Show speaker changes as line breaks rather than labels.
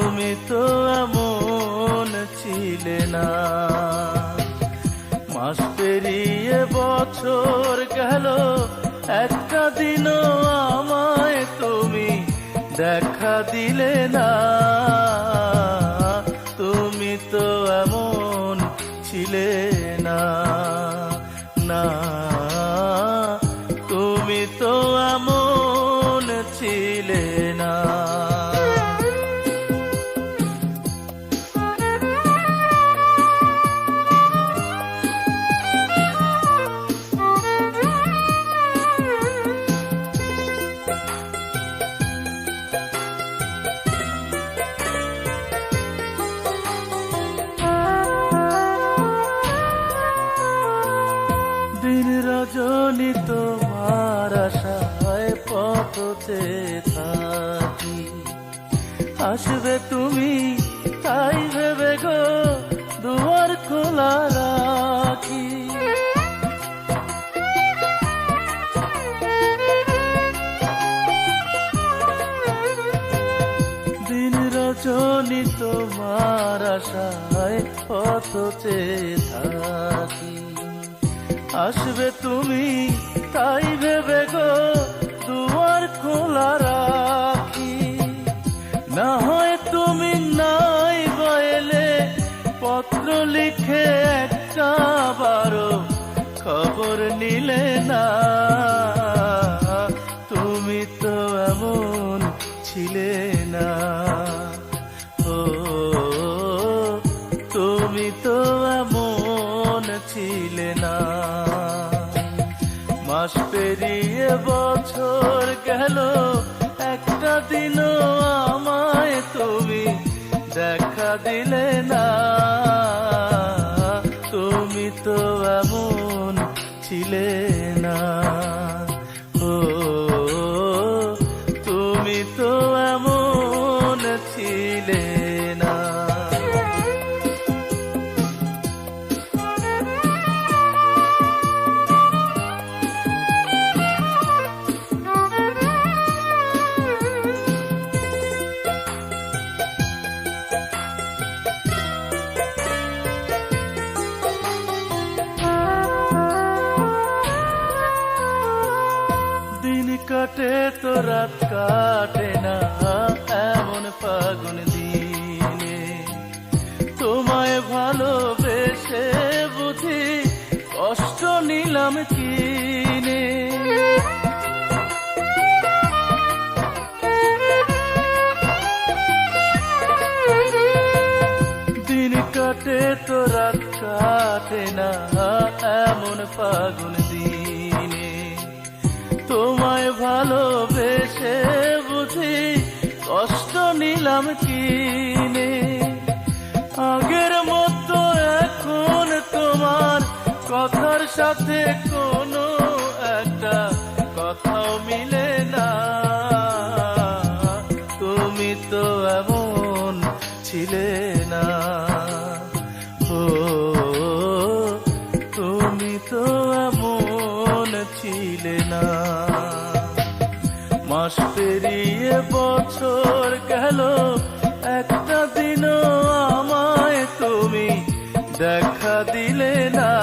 তুমি তো এমন ছিলে না। মাস পেরিয়ে বছর গেল, একটা দিনও আমায় তুমি দেখা দিলে না। তুমি তো এমন ছিলে না, না তুমি তো এমন ছিলে না। দিন রজনী তোমার আশায় পথে থাকি, আসবে তুমি তাই ভেবে গো দুয়ার খোলা রাখি। দিন রজনী তোমার আশায় পথে থাকি, আসবে তুমি তাই ভেবে গো দুয়ার খোলা রাখি। না হয় তুমি নাই বলে পত্র লিখে একটা বারো খবর নিলে না। তুমি তো এমন ছিলে না, ও তুমি তো এমন ছিলে না। মাস পেরিয়ে বছর গেল, একটা দিনও আমায় তুমি দেখা দিলে না। তুমি তো এমন ছিলে না, ও তুমি তো এমন ছিলে না। দিন কাটে তো রাত কাটে না এমন ফাগুন দিনে, তোমায় ভালোবেসে বুঝি কষ্ট নিলাম কিনে। দিন কাটে তো রাত কাটে না এমন ফাগুন দিনে, তোমায় ভালোবেসে বুঝি কষ্ট নিলাম কিনে। আগের মতো এখন তোমার কথার সাথে কোনো একটা কথাও মিলে না। তুমি তো এমন ছিলে না, ও তুমি তো এমন ছিলে না। মাস পেরিয়ে বছর গেল, একটা দিনও আমায় তুমি দেখা দিলে না।